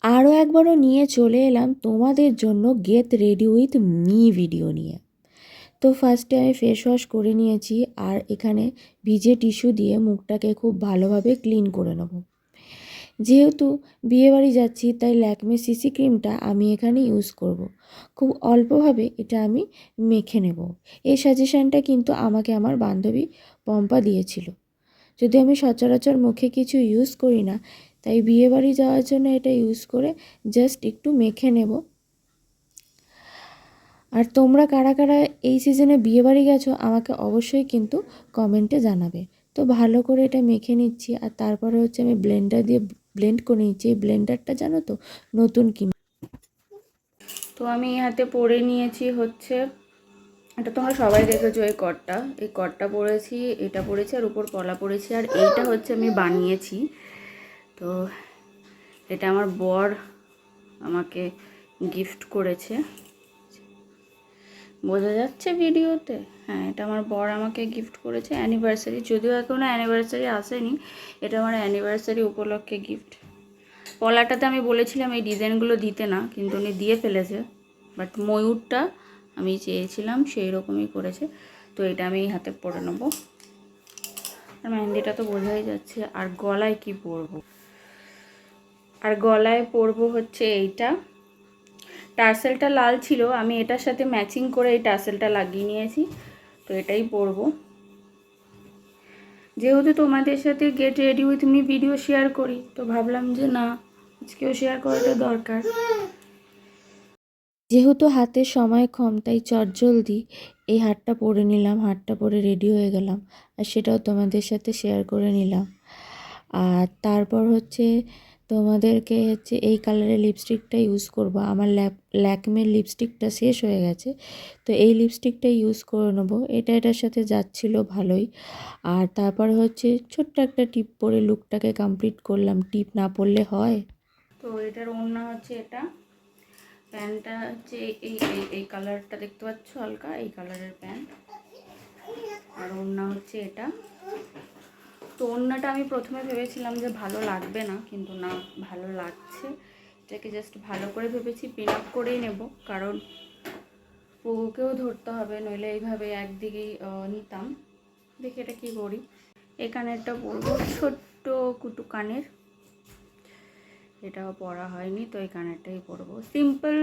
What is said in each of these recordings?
আরও একবারও নিয়ে চলে এলাম তোমাদের জন্য get ready with me video নিয়ে। তো ফার্স্টে আমি ফেস ওয়াশ করে নিয়েছি, আর এখানে ভিজে টিস্যু দিয়ে মুখটাকে খুব ভালোভাবে ক্লিন করে নেব। যেহেতু বিয়েবাড়ি যাচ্ছি তাই ল্যাকমে সিসি ক্রিমটা আমি এখানে ইউজ করব। খুব অল্পভাবে এটা আমি মেখে নেব। এই সাজেশানটা কিন্তু আমাকে আমার বান্ধবী পম্পা দিয়েছিল। যদি আমি সচরাচর মুখে কিছু ইউজ করি না, তাই বিয়েবাড়ি যাওয়ার জন্য এটা ইউজ করে জাস্ট একটু মেখে নেব। আর তোমরা কারা কারা এই সিজনে বিয়েবাড়ি গেছো আমাকে অবশ্যই কিন্তু কমেন্টে জানাবে। তো ভালো করে এটা মেখে নিচ্ছি, আর তারপরে হচ্ছে আমি ব্লেন্ডার দিয়ে ব্লেন্ড করে নিচ্ছি। এই ব্লেন্ডারটা জানো তো নতুন কিনে। তো আমি এই হাতে পরে নিয়েছি হচ্ছে, এটা তোমরা সবাই দেখেছো, এই কটটা পরেছি, এটা পরেছি, আর উপর পলা পরেছি, আর এইটা হচ্ছে আমি বানিয়েছি। তো এটা আমার বর আমাকে গিফট করেছে, বোঝা যাচ্ছে ভিডিওতে? হ্যাঁ, এটা আমার বর আমাকে গিফট করেছে অ্যানিভার্সারি, যদিও এখনও অ্যানিভার্সারি আসেনি, এটা আমার অ্যানিভার্সারি উপলক্ষে গিফট। পলাটাতে আমি বলেছিলাম এই ডিজাইনগুলো দিতে না, কিন্তু উনি দিয়ে ফেলেছে। বাট ময়ূরটা আমি চেয়েছিলাম, সেই রকমই করেছে। তো এটা আমি এই হাতে পরে নেবো। আর মেহেন্দিটা তো বোঝাই যাচ্ছে। আর গলায় কি পরবো? আর গলায় পরবো হচ্ছে এইটা। টার্সেলটা লাল ছিল, আমি এটার সাথে ম্যাচিং করে এই টার্সেলটা লাগিয়ে নিয়েছি। তো এটাই পরবো। যেহেতু তোমাদের সাথে get ready with me video share করি, তো ভাবলাম যে না, আজকেও শেয়ার করাটা দরকার। যেহেতু হাতে সময় কম, তাই চটজলদি এই হারটা পরে নিলাম, হারটা পরে রেডি হয়ে গেলাম, আর সেটাও তোমাদের সাথে শেয়ার করে নিলাম। আর তারপর হচ্ছে তোমাদেরকে হচ্ছে এই কালারের লিপস্টিকটা ইউজ করব। আমার ল্যাকমের লিপস্টিকটা শেষ হয়ে গেছে, তো এই লিপস্টিকটা ইউজ করে নেবো। এটার সাথে যাচ্ছিল ভালোই। আর তারপর হচ্ছে ছোট্ট একটা টিপ পরে লুকটাকে কমপ্লিট করলাম। টিপ না পরলে হয়? তো এটার ওড়না হচ্ছে এটা, প্যান্টটা হচ্ছে এই এই এই কালারটা দেখতে পাচ্ছ, হালকা এই কালারের প্যান্ট, আর ওড়না হচ্ছে এটা। তো ওড়নাটা আমি প্রথমে ভেবেছিলাম যে ভালো লাগবে না, কিন্তু না, ভালো লাগছে। এটাকে জাস্ট ভালো করে ভেবেছি পিন আপ করেই নেব, কারণ পুকুকেও ধরতে হবে, নইলে এইভাবে একদিকেই নিতাম। দেখি এটা কী করি। এই কানেরটা পরবো, ছোট্ট কুটু কানের, এটাও পরা হয়নি, তো এই কানেরটাই পরবো। সিম্পল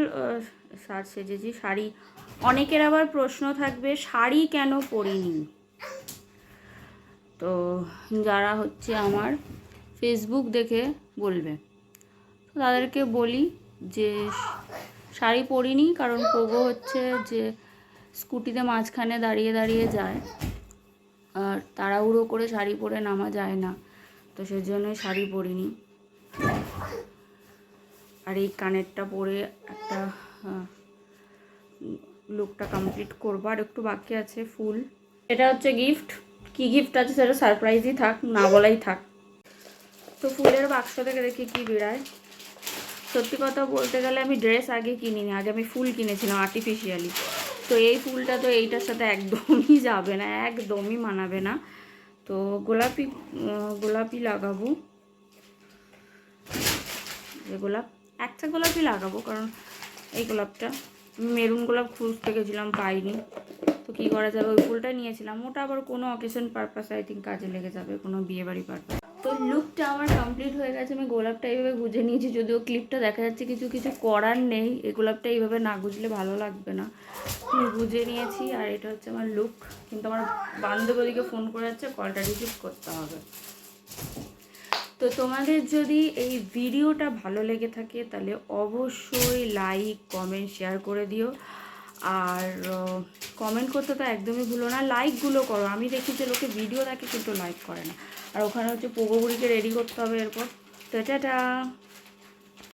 সাজ সেজেছি। শাড়ি, অনেকের আবার প্রশ্ন থাকবে শাড়ি কেন পরিনি। তো যারা হচ্ছে আমার ফেসবুক দেখে বলবে, তো তাদেরকে বলি যে শাড়ি পরিনি, কারণ পোগো হচ্ছে যে স্কুটিতে মাঝখানে দাঁড়িয়ে দাঁড়িয়ে যায়, আর তাড়াহুড়ো করে শাড়ি পরে নামা যায় না, তো সেজন্যই শাড়ি পরিনি। আর এই কানেরটা পরে একটা লুকটা কমপ্লিট করবো, আর একটু বাকি আছে। ফুল, এটা হচ্ছে গিফট। কি গিফট আছে সেটা সারপ্রাইজই থাক, না বলাই থাক। তো ফুলের বাক্স থেকে দেখি কি বেরায়। সত্যি কথা বলতে গেলে আমি ড্রেস আগে কিনিনি, আগে আমি ফুল কিনেছিলাম আর্টিফিশিয়ালি। তো এই ফুলটা তো এইটার সাথে একদমই যাবে না, একদমই মানাবে না। তো গোলাপি গোলাপি লাগাবো, যে গোলাপ, একটা গোলাপই লাগাবো, কারণ এই গোলাপটা মেরুন গোলাপ খুঁজতে গেছিলাম, পাইনি। তো কী করা যাবে, ওই ফুলটা নিয়েছিলাম। ওটা আবার কোনো অকেশন পারপাস আই থিঙ্ক কাজে লেগে যাবে, কোনো বিয়েবাড়ি পারপাস। তো লুকটা আমার কমপ্লিট হয়ে গেছে। আমি গোলাপটা এইভাবে গুজে নিয়েছি, যদিও ক্লিপটা দেখা যাচ্ছে, কিছু কিছু করার নেই। এই গোলাপটা এইভাবে না গুজলে ভালো লাগবে না, আমি গুজে নিয়েছি। আর এটা হচ্ছে আমার লুক। কিন্তু আমার বান্ধবীকে ফোন করে যাচ্ছে, কলটা রিসিভ করতে হবে। তো তোমাদের যদি এই ভিডিওটা ভালো লেগে থাকে তাহলে অবশ্যই লাইক, কমেন্ট, শেয়ার করে দিও। আর কমেন্ট করতে তো একদমই ভুলো না, লাইকগুলো করো। আমি দেখি যে লোকে ভিডিও দেখে কিন্তু লাইক করে না। আর ওখানে হচ্ছে পোগো বুড়িকে রেডি করতে হবে এরপর। তো টাটা।